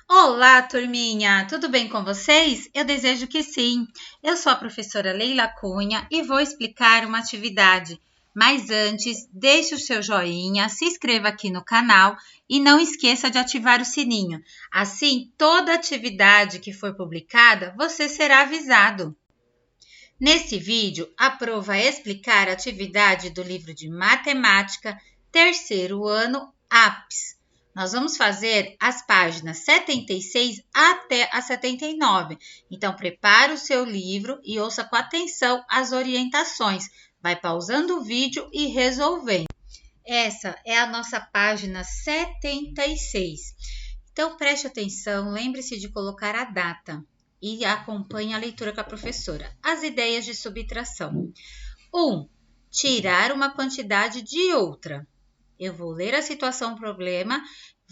Olá, turminha! Tudo bem com vocês? Eu desejo que sim. Eu sou a professora Leila Cunha e vou explicar uma atividade. Mas antes, deixe o seu joinha, se inscreva aqui no canal e não esqueça de ativar o sininho. Assim, toda atividade que for publicada, você será avisado. Nesse vídeo, a Pro vai explicar a atividade do livro de matemática, terceiro ano, APS. Nós vamos fazer as páginas 76 até a 79. Então, prepare o seu livro e ouça com atenção as orientações. Vai pausando o vídeo e resolvendo. Essa é a nossa página 76. Então, preste atenção, lembre-se de colocar a data e acompanhe a leitura com a professora. As ideias de subtração. 1. Tirar uma quantidade de outra. Eu vou ler a situação problema,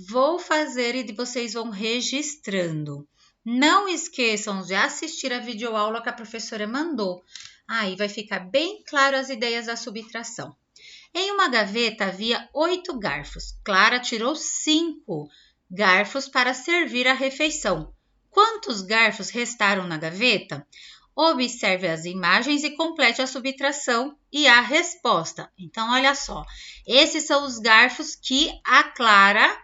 vou fazer e vocês vão registrando. Não esqueçam de assistir a videoaula que a professora mandou. Aí vai ficar bem claro as ideias da subtração. Em uma gaveta havia 8 garfos. Clara tirou 5 garfos para servir a refeição. Quantos garfos restaram na gaveta? Observe as imagens e complete a subtração e a resposta. Então, olha só. Esses são os garfos que a Clara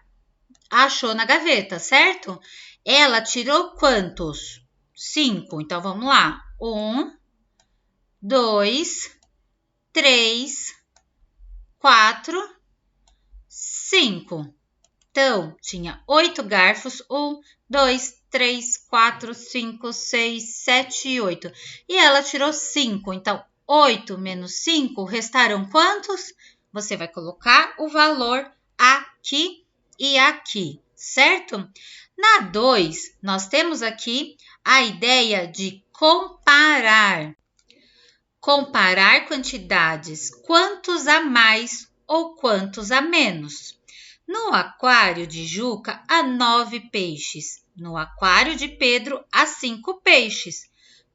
achou na gaveta, certo? Ela tirou quantos? 5. Então, vamos lá. 1, 2, 3, 4, 5. Então, tinha 8 garfos. 1, 2, 3, 4, 5, 6, 7 e 8. E ela tirou 5. Então, 8 menos 5 restaram quantos? Você vai colocar o valor aqui e aqui, certo? Na 2, nós temos aqui a ideia de comparar. Comparar quantidades, quantos a mais ou quantos a menos. No aquário de Juca, há 9 peixes. No aquário de Pedro, há 5 peixes.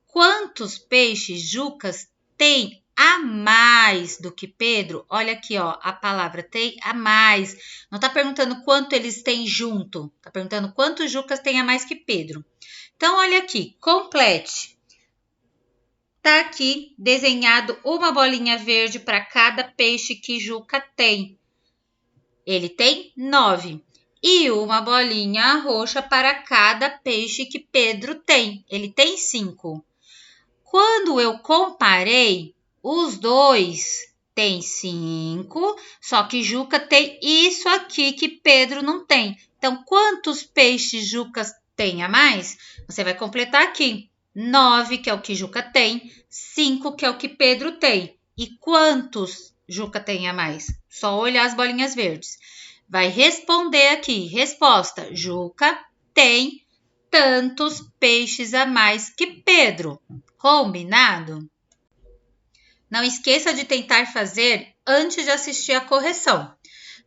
Quantos peixes Jucas tem a mais do que Pedro? Olha aqui, ó, a palavra tem a mais. Não está perguntando quanto eles têm junto. Está perguntando quantos Jucas tem a mais que Pedro. Então, olha aqui, complete. Está aqui desenhado uma bolinha verde para cada peixe que Juca tem. Ele tem 9. E uma bolinha roxa para cada peixe que Pedro tem. Ele tem 5. Quando eu comparei, os dois têm 5, só que Juca tem isso aqui que Pedro não tem. Então, quantos peixes Juca tem a mais? Você vai completar aqui. 9, que é o que Juca tem, 5, que é o que Pedro tem. E quantos Juca tem a mais? Só olhar as bolinhas verdes. Vai responder aqui. Resposta: Juca tem tantos peixes a mais que Pedro. Combinado? Não esqueça de tentar fazer antes de assistir a correção.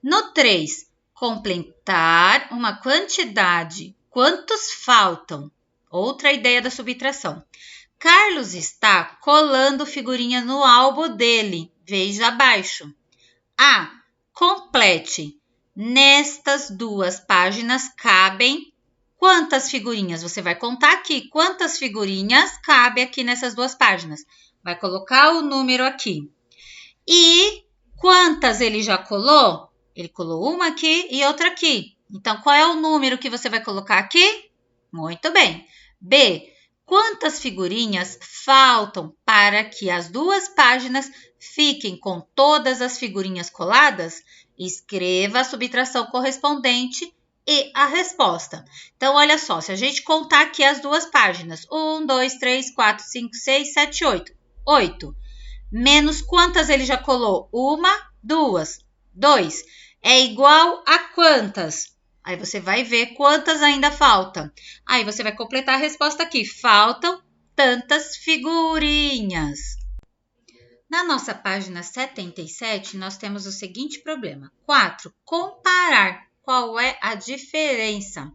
No 3, completar uma quantidade. Quantos faltam? Outra ideia da subtração. Carlos está colando figurinha no álbum dele. Veja abaixo. A. Complete. Nestas 2 páginas cabem quantas figurinhas? Você vai contar aqui quantas figurinhas cabe aqui nessas 2 páginas. Vai colocar o número aqui. E quantas ele já colou? Ele colou uma aqui e outra aqui. Então, qual é o número que você vai colocar aqui? Muito bem. B. Quantas figurinhas faltam para que as 2 páginas fiquem com todas as figurinhas coladas? Escreva a subtração correspondente e a resposta. Então, olha só, se a gente contar aqui as 2 páginas, 1, 2, 3, 4, 5, 6, 7, 8. 8. Menos quantas ele já colou? 1, 2, 2. É igual a quantas? Aí você vai ver quantas ainda faltam. Aí você vai completar a resposta aqui. Faltam tantas figurinhas. Na nossa página 77, nós temos o seguinte problema. 4. Comparar. Qual é a diferença?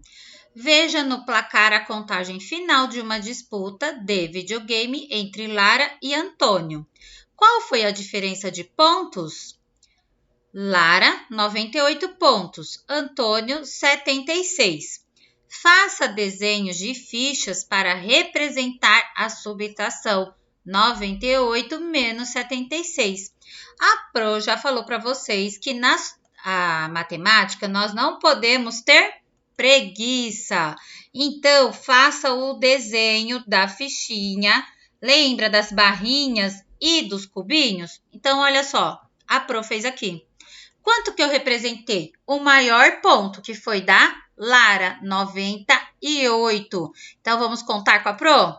Veja no placar a contagem final de uma disputa de videogame entre Lara e Antônio. Qual foi a diferença de pontos? Lara, 98 pontos. Antônio, 76. Faça desenhos de fichas para representar a subtração 98 menos 76. A Pro já falou para vocês que na matemática nós não podemos ter preguiça. Então, faça o desenho da fichinha. Lembra das barrinhas e dos cubinhos? Então, olha só, a Pro fez aqui. Quanto que eu representei? O maior ponto, que foi da Lara, 98. Então, vamos contar com a Pro?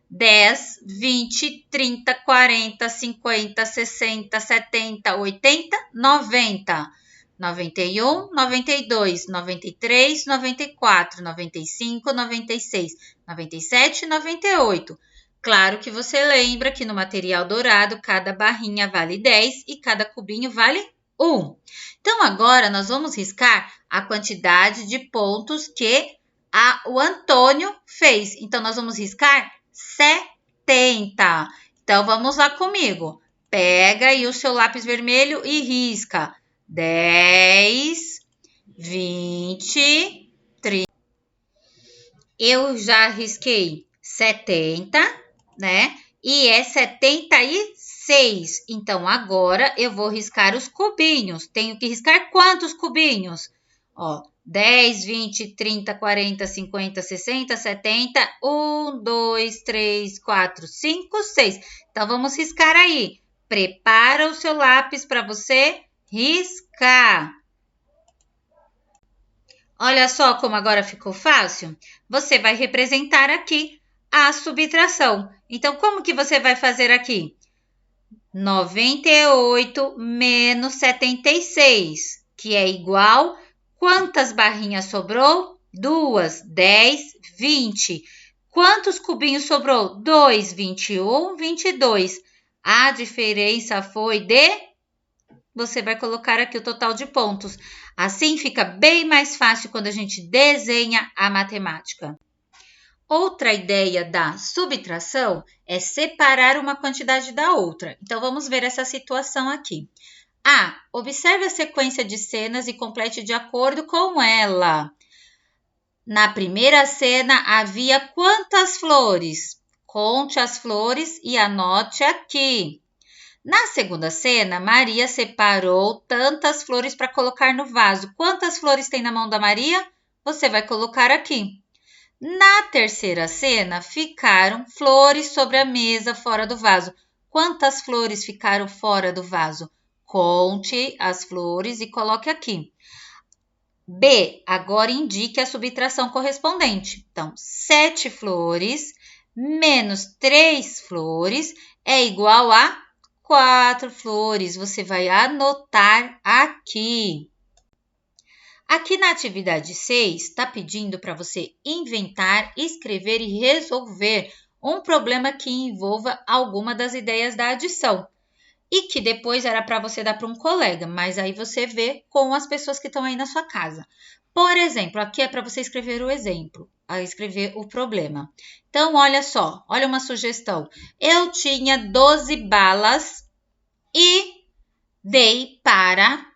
10, 20, 30, 40, 50, 60, 70, 80, 90. 91, 92, 93, 94, 95, 96, 97, 98. Claro que você lembra que no material dourado, cada barrinha vale 10 e cada cubinho vale 1. Então, agora nós vamos riscar a quantidade de pontos que o Antônio fez. Então, nós vamos riscar 70. Então, vamos lá comigo. Pega aí o seu lápis vermelho e risca 10, 20, 30. Eu já risquei 70, né? E é 76. Então, agora eu vou riscar os cubinhos. Tenho que riscar quantos cubinhos? Ó, 10, 20, 30, 40, 50, 60, 70. 1, 2, 3, 4, 5, 6. Então, vamos riscar aí. Prepara o seu lápis para você riscar. Olha só como agora ficou fácil. Você vai representar aqui a subtração. Então, como que você vai fazer aqui? 98 menos 76, que é igual... Quantas barrinhas sobrou? 2, 10, 20. Quantos cubinhos sobrou? 2, 21, 22. A diferença foi de... Você vai colocar aqui o total de pontos. Assim fica bem mais fácil quando a gente desenha a matemática. Outra ideia da subtração é separar uma quantidade da outra. Então, vamos ver essa situação aqui. A. Observe a sequência de cenas e complete de acordo com ela. Na primeira cena, havia quantas flores? Conte as flores e anote aqui. Na segunda cena, Maria separou tantas flores para colocar no vaso. Quantas flores tem na mão da Maria? Você vai colocar aqui. Na terceira cena, ficaram flores sobre a mesa fora do vaso. Quantas flores ficaram fora do vaso? Conte as flores e coloque aqui. B, agora indique a subtração correspondente. Então, 7 flores menos 3 flores é igual a 4 flores. Você vai anotar aqui. Aqui na atividade 6, está pedindo para você inventar, escrever e resolver um problema que envolva alguma das ideias da adição. E que depois era para você dar para um colega, mas aí você vê com as pessoas que estão aí na sua casa. Por exemplo, aqui é para você escrever o exemplo, escrever o problema. Então, olha só, olha uma sugestão. Eu tinha 12 balas e dei para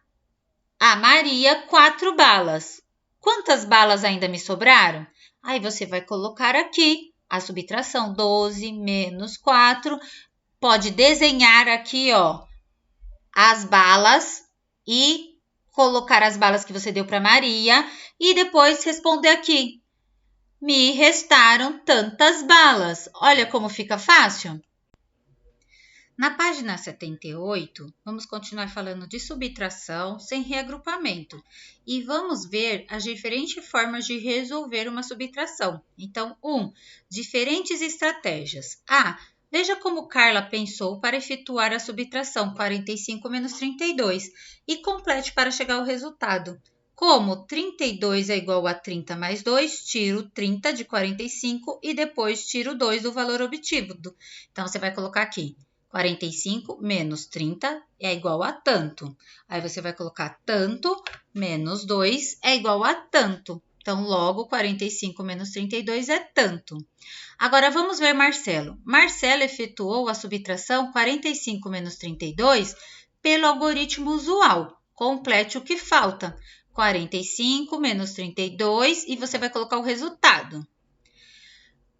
a Maria 4 balas. Quantas balas ainda me sobraram? Aí você vai colocar aqui a subtração 12 menos 4. Pode desenhar aqui, ó, as balas e colocar as balas que você deu para Maria e depois responder aqui. Me restaram tantas balas. Olha como fica fácil. Na página 78, vamos continuar falando de subtração sem reagrupamento e vamos ver as diferentes formas de resolver uma subtração. Então, 1. Diferentes estratégias. A. Veja como Carla pensou para efetuar a subtração 45 menos 32 e complete para chegar ao resultado. Como 32 é igual a 30 mais 2, tiro 30 de 45 e depois tiro 2 do valor obtido. Então, você vai colocar aqui 45 menos 30 é igual a tanto. Aí, você vai colocar tanto menos 2 é igual a tanto. Então, logo, 45 menos 32 é tanto. Agora, vamos ver Marcelo. Marcelo efetuou a subtração 45 menos 32 pelo algoritmo usual. Complete o que falta. 45 menos 32 e você vai colocar o resultado.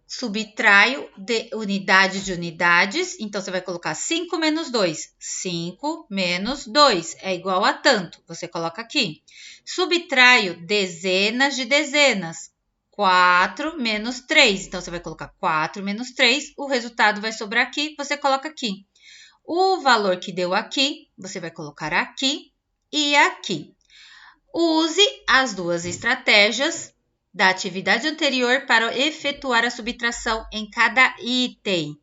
Subtraio de unidade de unidades, então você vai colocar 5 menos 2. 5 menos 2 é igual a tanto, você coloca aqui. Subtraio dezenas de dezenas. 4 menos 3, então você vai colocar 4 menos 3, o resultado vai sobrar aqui, você coloca aqui. O valor que deu aqui, você vai colocar aqui e aqui. Use as duas estratégias da atividade anterior para efetuar a subtração em cada item.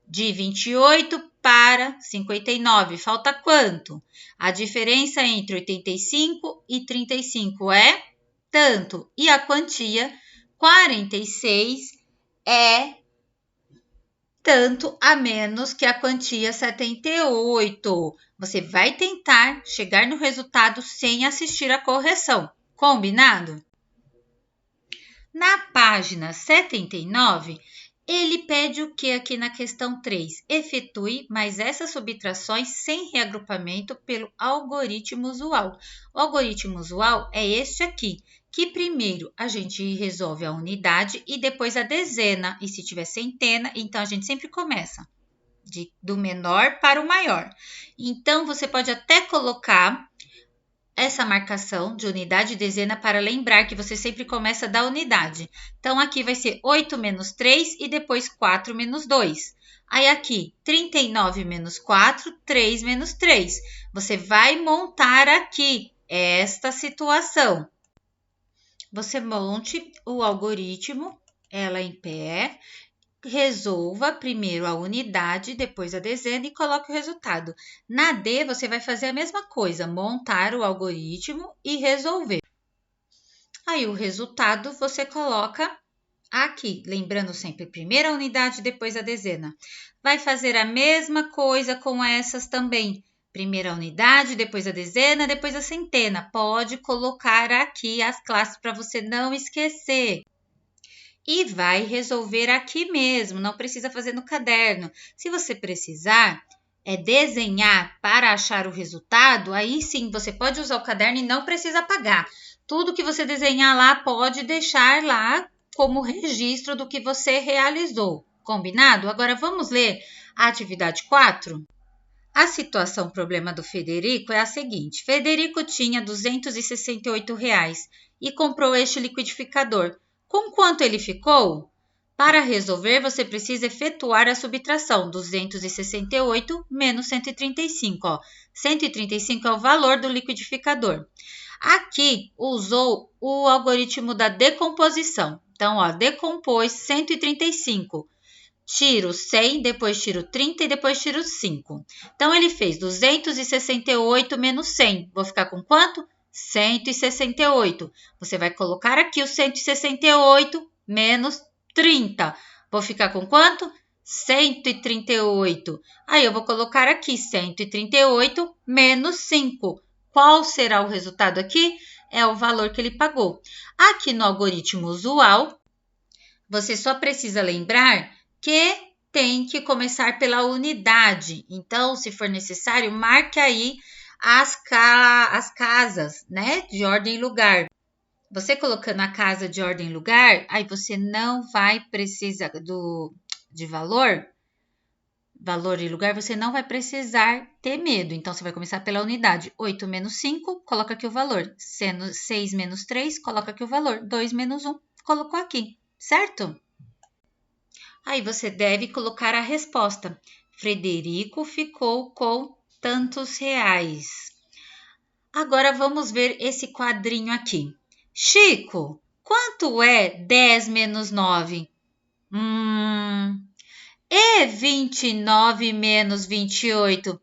De 28 para 59, falta quanto? A diferença entre 85 e 35 é tanto. E a quantia 46 é tanto a menos que a quantia 78. Você vai tentar chegar no resultado sem assistir a correção. Combinado? Na página 79, ele pede o que aqui na questão 3? Efetue mais essas subtrações sem reagrupamento pelo algoritmo usual. O algoritmo usual é este aqui, que primeiro a gente resolve a unidade e depois a dezena. E se tiver centena, então a gente sempre começa do menor para o maior. Então, você pode até colocar essa marcação de unidade e dezena para lembrar que você sempre começa da unidade. Então, aqui vai ser 8 menos 3 e depois 4 menos 2. Aí, aqui, 39 menos 4, 3 menos 3. Você vai montar aqui esta situação. Você monte o algoritmo, ela em pé, resolva primeiro a unidade, depois a dezena e coloque o resultado. Na D, você vai fazer a mesma coisa, montar o algoritmo e resolver. Aí, o resultado você coloca aqui, lembrando sempre primeiro a unidade, depois a dezena. Vai fazer a mesma coisa com essas também. Primeiro a unidade, depois a dezena, depois a centena. Pode colocar aqui as classes para você não esquecer. E vai resolver aqui mesmo, não precisa fazer no caderno. Se você precisar desenhar para achar o resultado, aí sim, você pode usar o caderno e não precisa apagar. Tudo que você desenhar lá, pode deixar lá como registro do que você realizou. Combinado? Agora, vamos ler a atividade 4? A situação problema do Federico é a seguinte. Federico tinha R$ 268 e comprou este liquidificador. Com quanto ele ficou? Para resolver, você precisa efetuar a subtração. 268 menos 135. Ó. 135 é o valor do liquidificador. Aqui, usou o algoritmo da decomposição. Então, ó, decompôs 135. Tiro 100, depois tiro 30 e depois tiro 5. Então, ele fez 268 menos 100. Vou ficar com quanto? 168. Você vai colocar aqui o 168 menos 30. Vou ficar com quanto? 138. Aí, eu vou colocar aqui 138 menos 5. Qual será o resultado aqui? É o valor que ele pagou. Aqui no algoritmo usual, você só precisa lembrar que tem que começar pela unidade. Então, se for necessário, marque aí as casas, né, de ordem e lugar. Você colocando a casa de ordem e lugar, aí você não vai precisar de valor e lugar, você não vai precisar ter medo. Então, você vai começar pela unidade. 8 menos 5, coloca aqui o valor. 6 menos 3, coloca aqui o valor. 2 menos 1, colocou aqui, certo? Aí você deve colocar a resposta. Frederico ficou com tantos reais. Agora vamos ver esse quadrinho aqui. Chico, quanto é 10 menos 9? E 29 menos 28?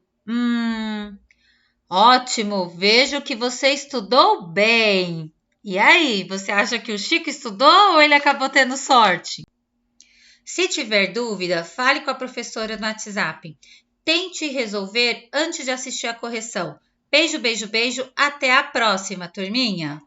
Ótimo, vejo que você estudou bem. E aí, você acha que o Chico estudou ou ele acabou tendo sorte? Se tiver dúvida, fale com a professora no WhatsApp. Tente resolver antes de assistir a correção. Beijo, beijo, beijo. Até a próxima, turminha!